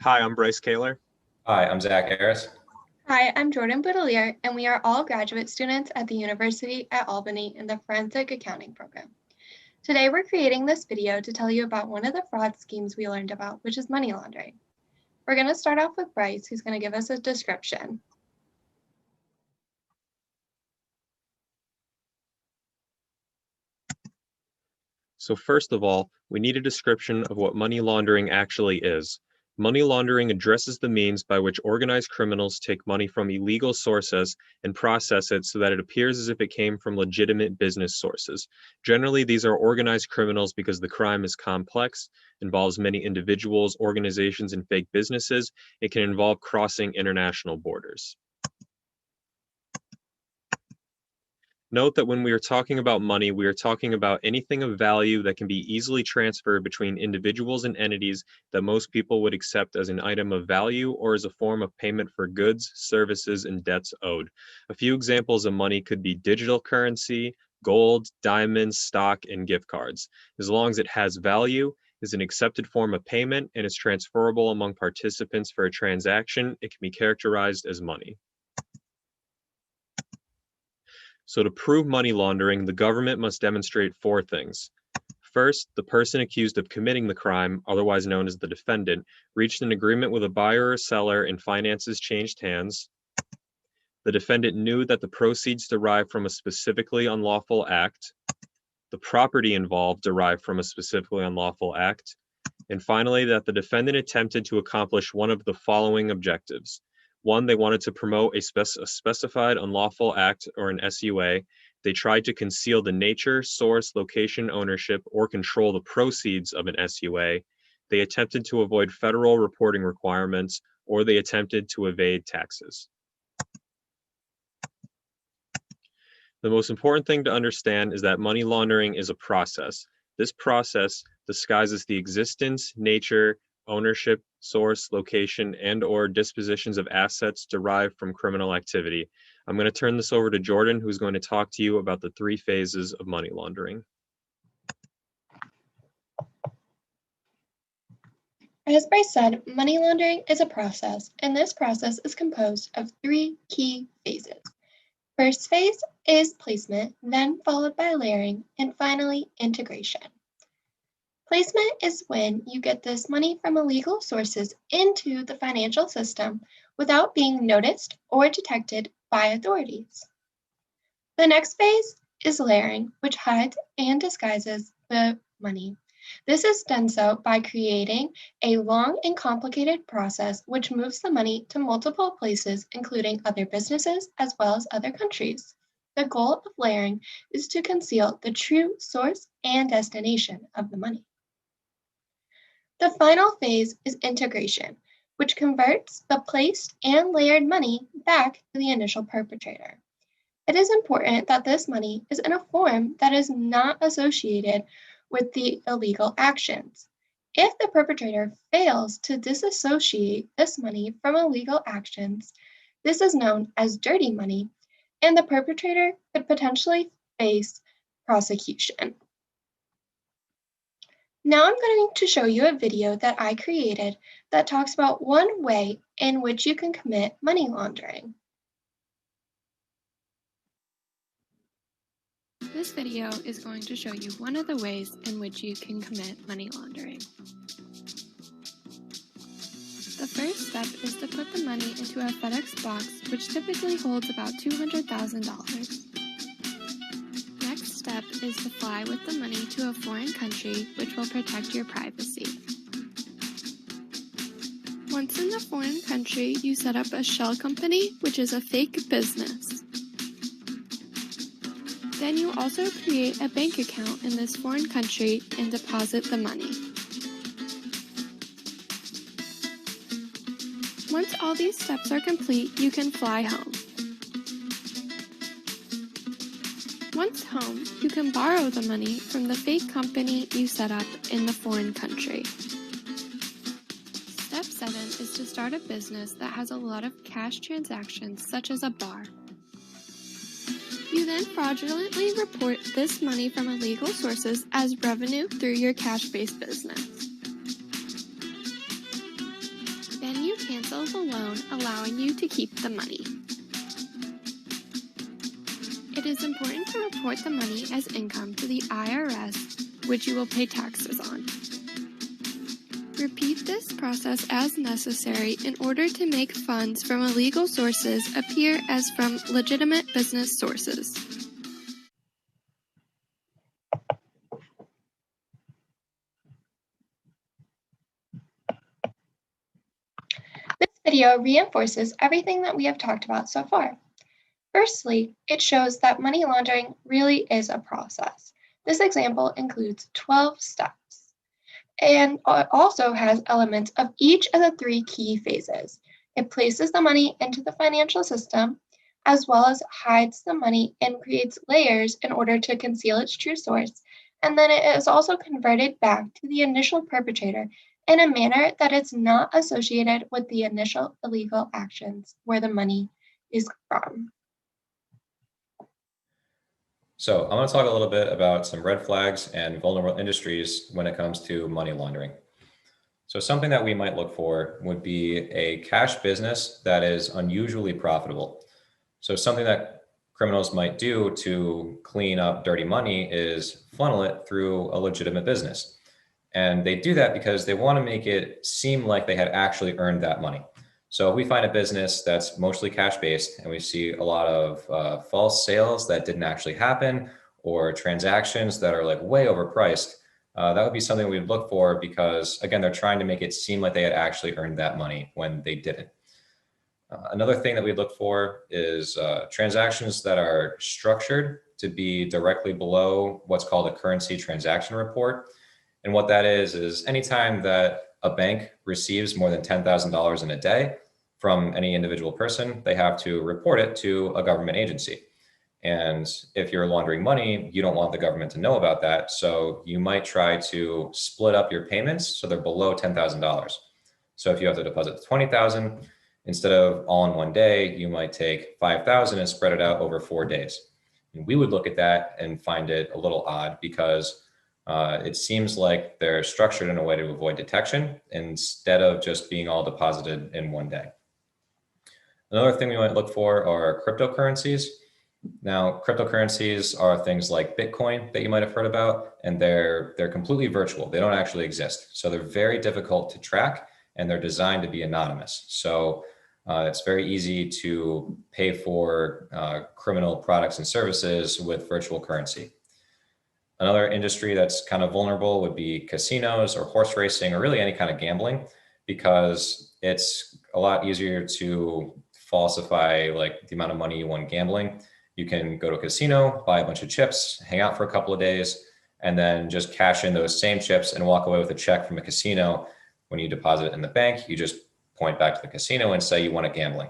Hi, I'm Bryce Kaler. Hi, I'm Zach Harris. Hi, I'm Jordan Boudelier, and we are all graduate students at the University at Albany in the Forensic Accounting program. Today, we're creating this video to tell you about one of the fraud schemes we learned about, which is money laundering. We're going to start off with Bryce, who's going to give us a description. So first of all, we need a description of what money laundering actually is. Money laundering addresses the means by which organized criminals take money from illegal sources and process it so that it appears as if it came from legitimate business sources. Generally, these are organized criminals because the crime is complex, involves many individuals, organizations, and fake businesses. It can involve crossing international borders. Note that when we are talking about money, we are talking about anything of value that can be easily transferred between individuals and entities that most people would accept as an item of value or as a form of payment for goods, services, and debts owed. A few examples of money could be digital currency, gold, diamonds, stock, and gift cards. As long as it has value, is an accepted form of payment, and is transferable among participants for a transaction, it can be characterized as money. So to prove money laundering, the government must demonstrate four things. First, the person accused of committing the crime, otherwise known as the defendant, reached an agreement with a buyer or seller and finances changed hands. The defendant knew that the proceeds derived from a specifically unlawful act. The property involved derived from a specifically unlawful act. And finally, that the defendant attempted to accomplish one of the following objectives. One, they wanted to promote a specified unlawful act or an SUA. They tried to conceal the nature, source, location, ownership, or control the proceeds of an SUA. They attempted to avoid federal reporting requirements, or they attempted to evade taxes. The most important thing to understand is that money laundering is a process. This process disguises the existence, nature, ownership, source, location, and/or dispositions of assets derived from criminal activity. I'm going to turn this over to Jordan, who's going to talk to you about the three phases of money laundering. As Bryce said, money laundering is a process, and this process is composed of three key phases. First phase is placement, then followed by layering, and finally integration. Placement is when you get this money from illegal sources into the financial system without being noticed or detected by authorities. The next phase is layering, which hides and disguises the money. This is done so by creating a long and complicated process which moves the money to multiple places, including other businesses as well as other countries. The goal of layering is to conceal the true source and destination of the money. The final phase is integration, which converts the placed and layered money back to the initial perpetrator. It is important that this money is in a form that is not associated with the illegal actions. If the perpetrator fails to disassociate this money from illegal actions, this is known as dirty money, and the perpetrator could potentially face prosecution. Now I'm going to show you a video that I created that talks about one way in which you can commit money laundering. This video is going to show you one of the ways in which you can commit money laundering. The first step is to put the money into a FedEx box, which typically holds about $200,000. Next step is to fly with the money to a foreign country, which will protect your privacy. Once in the foreign country, you set up a shell company, which is a fake business. Then you also create a bank account in this foreign country and deposit the money. Once all these steps are complete, you can fly home. Once home, you can borrow the money from the fake company you set up in the foreign country. Step 7 is to start a business that has a lot of cash transactions, such as a bar. You then fraudulently report this money from illegal sources as revenue through your cash-based business. of the loan, allowing you to keep the money. It is important to report the money as income to the IRS, which you will pay taxes on. Repeat this process as necessary in order to make funds from illegal sources appear as from legitimate business sources. This video reinforces everything that we have talked about so far. Firstly, it shows that money laundering really is a process. This example includes 12 steps and also has elements of each of the 3 key phases. It places the money into the financial system, as well as hides the money and creates layers in order to conceal its true source, and then it is also converted back to the initial perpetrator in a manner that is not associated with the initial illegal actions where the money is from. So I'm going to talk a little bit about some red flags and vulnerable industries when it comes to money laundering. So something that we might look for would be a cash business that is unusually profitable. So something that criminals might do to clean up dirty money is funnel it through a legitimate business. And they do that because they want to make it seem like they had actually earned that money. So we find a business that's mostly cash-based and we see a lot of false sales that didn't actually happen or transactions that are like way overpriced. That would be something we'd look for because, again, they're trying to make it seem like they had actually earned that money when they didn't. Another thing that we look for is transactions that are structured to be directly below what's called a currency transaction report. And what that is anytime that a bank receives more than $10,000 in a day from any individual person, they have to report it to a government agency. And if you're laundering money, you don't want the government to know about that. So you might try to split up your payments so they're below $10,000. So if you have to deposit $20,000, instead of all in one day, you might take $5,000 and spread it out over 4 days. And we would look at that and find it a little odd because it seems like they're structured in a way to avoid detection instead of just being all deposited in one day. Another thing we might look for are cryptocurrencies. Now, cryptocurrencies are things like Bitcoin that you might have heard about, and they're completely virtual. They don't actually exist. So they're very difficult to track and they're designed to be anonymous. So it's very easy to pay for criminal products and services with virtual currency. Another industry that's kind of vulnerable would be casinos or horse racing or really any kind of gambling, because it's a lot easier to falsify like the amount of money you won gambling. You can go to a casino, buy a bunch of chips, hang out for a couple of days, and then just cash in those same chips and walk away with a check from a casino. When you deposit it in the bank, you just point back to the casino and say you won at gambling.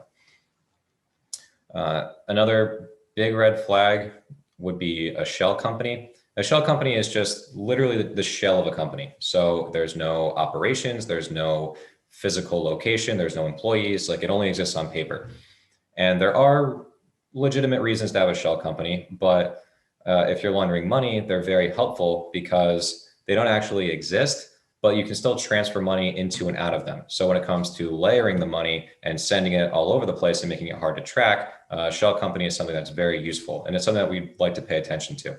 Another big red flag would be a shell company. A shell company is just literally the shell of a company. So there's no operations, there's no physical location, there's no employees, like it only exists on paper. And there are legitimate reasons to have a shell company, but if you're laundering money, they're very helpful because they don't actually exist, but you can still transfer money into and out of them. So when it comes to layering the money and sending it all over the place and making it hard to track, shell company is something that's very useful. And it's something that we'd like to pay attention to.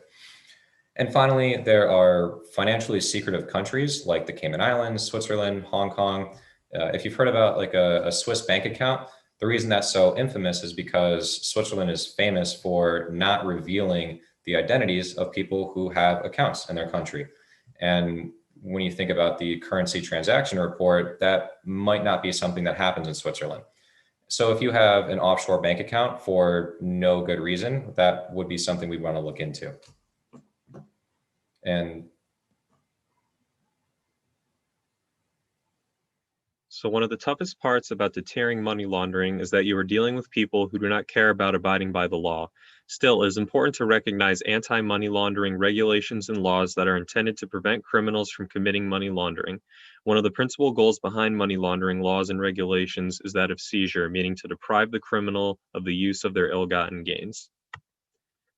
And finally, there are financially secretive countries like the Cayman Islands, Switzerland, Hong Kong. If you've heard about like a Swiss bank account, the reason that's so infamous is because Switzerland is famous for not revealing the identities of people who have accounts in their country. And when you think about the currency transaction report, that might not be something that happens in Switzerland. So if you have an offshore bank account for no good reason, that would be something we'd want to look into. And So one of the toughest parts about deterring money laundering is that you are dealing with people who do not care about abiding by the law. Still, it is important to recognize anti-money laundering regulations and laws that are intended to prevent criminals from committing money laundering. One of the principal goals behind money laundering laws and regulations is that of seizure, meaning to deprive the criminal of the use of their ill-gotten gains.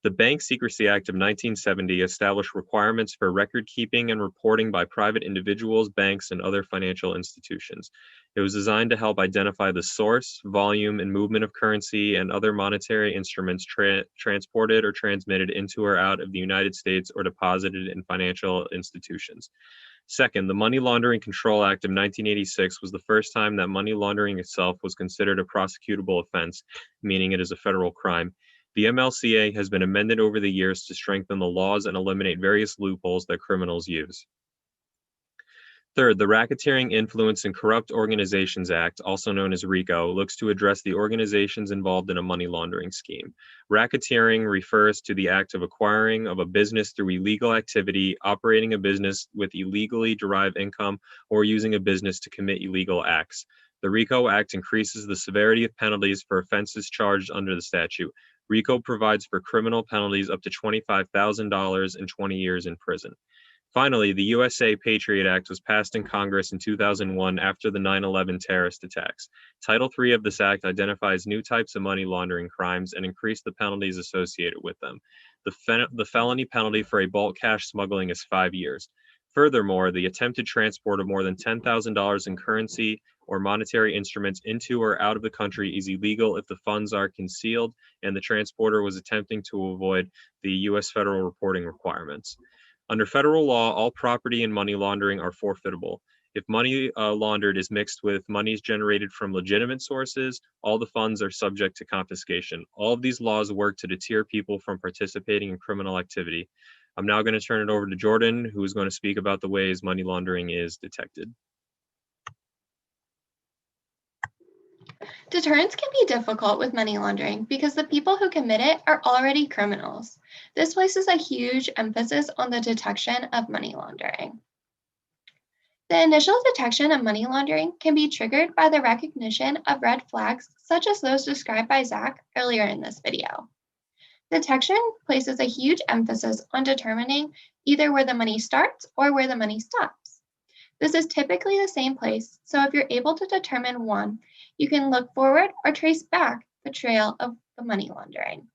The Bank Secrecy Act of 1970 established requirements for record keeping and reporting by private individuals, banks, and other financial institutions. It was designed to help identify the source, volume, and movement of currency and other monetary instruments transported or transmitted into or out of the United States or deposited in financial institutions. Second, the Money Laundering Control Act of 1986 was the first time that money laundering itself was considered a prosecutable offense, meaning it is a federal crime. The MLCA has been amended over the years to strengthen the laws and eliminate various loopholes that criminals use. Third, the Racketeering, Influence, and Corrupt Organizations Act, also known as RICO, looks to address the organizations involved in a money laundering scheme. Racketeering refers to the act of acquiring of a business through illegal activity, operating a business with illegally derived income, or using a business to commit illegal acts. The RICO Act increases the severity of penalties for offenses charged under the statute. RICO provides for criminal penalties up to $25,000 and 20 years in prison. Finally, the USA Patriot Act was passed in Congress in 2001 after the 9/11 terrorist attacks. Title III of this act identifies new types of money laundering crimes and increased the penalties associated with them. The felony penalty for a bulk cash smuggling is 5 years. Furthermore, the attempted transport of more than $10,000 in currency or monetary instruments into or out of the country is illegal if the funds are concealed and the transporter was attempting to avoid the U.S. federal reporting requirements. Under federal law, all property and money laundering are forfeitable. If money laundered is mixed with monies generated from legitimate sources, all the funds are subject to confiscation. All of these laws work to deter people from participating in criminal activity. I'm now going to turn it over to Jordan, who is going to speak about the ways money laundering is detected. Deterrence can be difficult with money laundering because the people who commit it are already criminals. This places a huge emphasis on the detection of money laundering. The initial detection of money laundering can be triggered by the recognition of red flags, such as those described by Zach earlier in this video. Detection places a huge emphasis on determining either where the money starts or where the money stops. This is typically the same place, so if you're able to determine one, you can look forward or trace back the trail of the money laundering.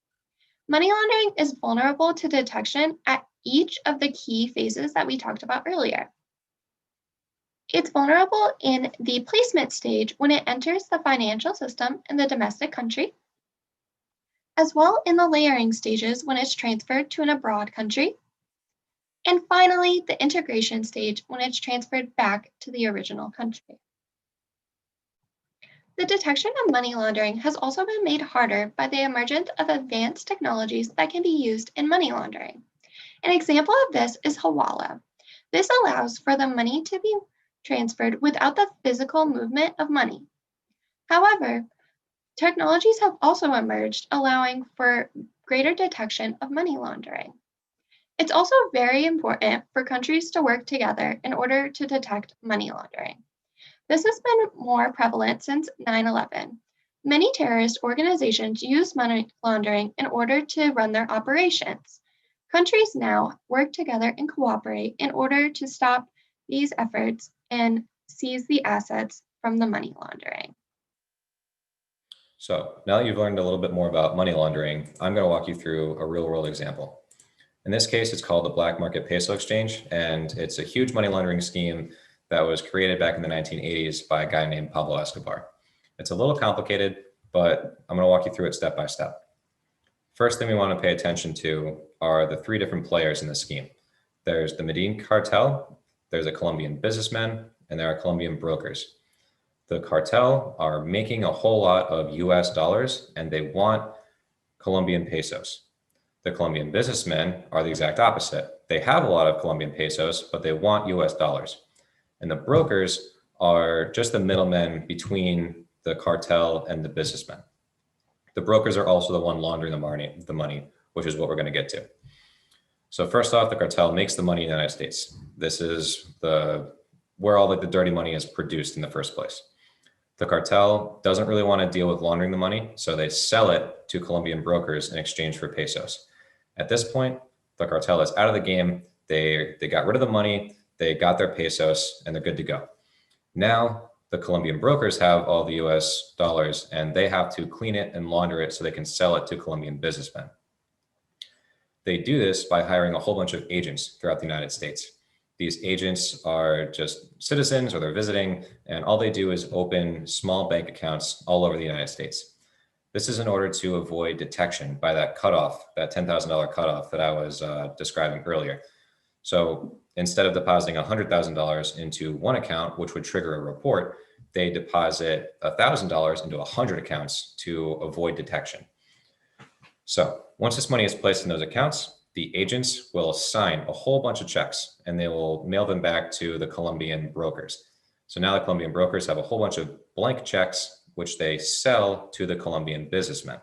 Money laundering is vulnerable to detection at each of the key phases that we talked about earlier. It's vulnerable in the placement stage when it enters the financial system in the domestic country, as well in the layering stages when it's transferred to an abroad country, and finally, the integration stage when it's transferred back to the original country. The detection of money laundering has also been made harder by the emergence of advanced technologies that can be used in money laundering. An example of this is Hawala. This allows for the money to be transferred without the physical movement of money. However, technologies have also emerged allowing for greater detection of money laundering. It's also very important for countries to work together in order to detect money laundering. This has been more prevalent since 9/11. Many terrorist organizations use money laundering in order to run their operations. Countries now work together and cooperate in order to stop these efforts and seize the assets from the money laundering. So now that you've learned a little bit more about money laundering, I'm going to walk you through a real world example. In this case, it's called the Black Market Peso Exchange, and it's a huge money laundering scheme that was created back in the 1980s by a guy named Pablo Escobar. It's a little complicated, but I'm going to walk you through it step by step. First thing we want to pay attention to are the three different players in the scheme. There's the Medellin cartel, there's a Colombian businessman, and there are Colombian brokers. The cartel are making a whole lot of US dollars, and they want Colombian pesos. The Colombian businessmen are the exact opposite. They have a lot of Colombian pesos, but they want US dollars. And the brokers are just the middlemen between the cartel and the businessmen. The brokers are also the one laundering the money, which is what we're going to get to. So first off, the cartel makes the money in the United States. This is where all the dirty money is produced in the first place. The cartel doesn't really want to deal with laundering the money, so they sell it to Colombian brokers in exchange for pesos. At this point, the cartel is out of the game. They got rid of the money, they got their pesos, and they're good to go. Now, the Colombian brokers have all the US dollars, and they have to clean it and launder it so they can sell it to Colombian businessmen. They do this by hiring a whole bunch of agents throughout the United States. These agents are just citizens or they're visiting, and all they do is open small bank accounts all over the United States. This is in order to avoid detection by that cutoff, that $10,000 cutoff that I was describing earlier. So instead of depositing $100,000 into one account, which would trigger a report, they deposit $1,000 into 100 accounts to avoid detection. So once this money is placed in those accounts, the agents will sign a whole bunch of checks and they will mail them back to the Colombian brokers. So now the Colombian brokers have a whole bunch of blank checks, which they sell to the Colombian businessmen.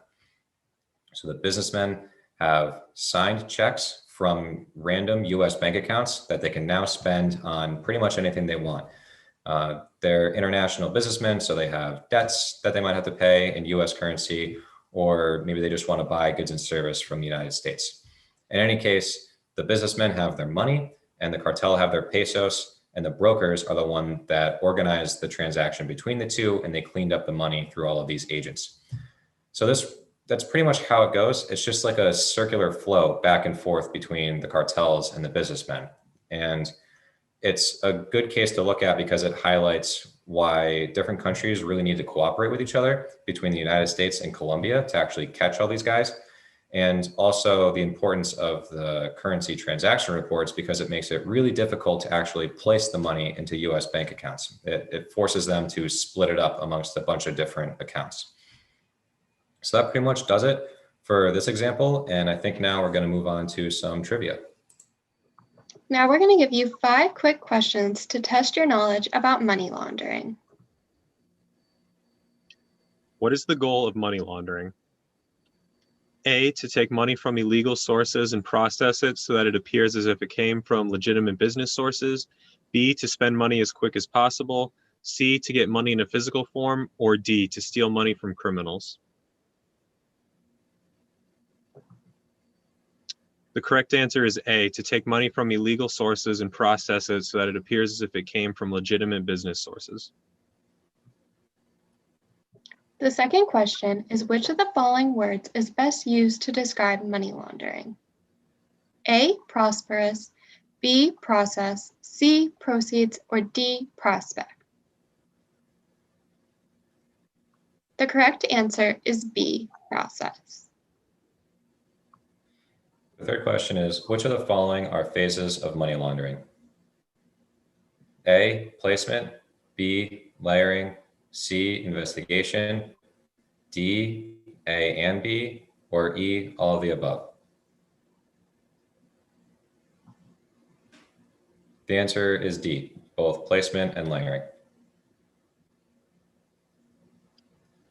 So the businessmen have signed checks from random US bank accounts that they can now spend on pretty much anything they want. They're international businessmen, so they have debts that they might have to pay in US currency, or maybe they just want to buy goods and service from the United States. In any case, the businessmen have their money and the cartel have their pesos, and the brokers are the one that organized the transaction between the two, and they cleaned up the money through all of these agents. So that's pretty much how it goes. It's just like a circular flow back and forth between the cartels and the businessmen. And it's a good case to look at because it highlights why different countries really need to cooperate with each other between the United States and Colombia to actually catch all these guys. And also the importance of the currency transaction reports, because it makes it really difficult to actually place the money into US bank accounts. It forces them to split it up amongst a bunch of different accounts. So that pretty much does it for this example. And I think now we're going to move on to some trivia. Now we're going to give you 5 quick questions to test your knowledge about money laundering. What is the goal of money laundering? A, to take money from illegal sources and process it so that it appears as if it came from legitimate business sources. B, to spend money as quick as possible. C, to get money in a physical form. Or D, to steal money from criminals. The correct answer is A, to take money from illegal sources and process it so that it appears as if it came from legitimate business sources. The second question is, which of the following words is best used to describe money laundering? A, prosperous, B, process, C, proceeds, or D, prospect? The correct answer is B, process. The third question is, which of the following are phases of money laundering? A, placement, B, layering, C, investigation, D, A and B, or E, all of the above? The answer is D, both placement and layering.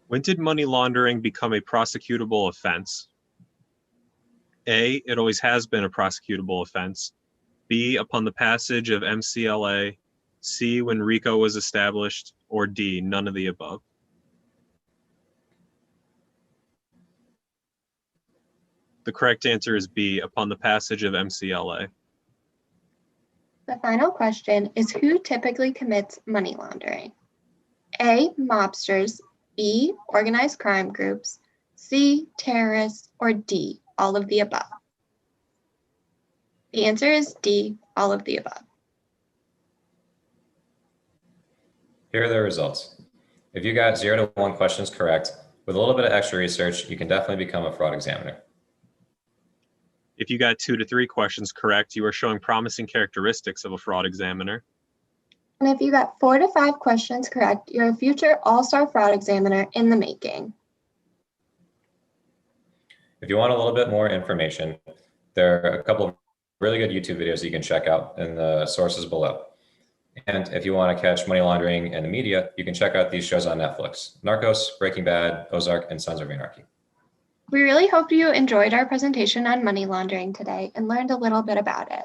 When did money laundering become a prosecutable offense? A, it always has been a prosecutable offense. B, upon the passage of MCLA. C, when RICO was established. Or D, none of the above. The correct answer is B, upon the passage of MCLA. The final question is, who typically commits money laundering? A, mobsters, B, organized crime groups, C, terrorists, or D, all of the above? The answer is D, all of the above. Here are the results. If you got 0 to 1 questions correct, with a little bit of extra research, you can definitely become a fraud examiner. If you got 2 to 3 questions correct, you are showing promising characteristics of a fraud examiner. And if you got 4 to 5 questions correct, you're a future all-star fraud examiner in the making. If you want a little bit more information, there are a couple of really good YouTube videos you can check out in the sources below. And if you want to catch money laundering and the media, you can check out these shows on Netflix: Narcos, Breaking Bad, Ozark, and Sons of Anarchy. We really hope you enjoyed our presentation on money laundering today and learned a little bit about it.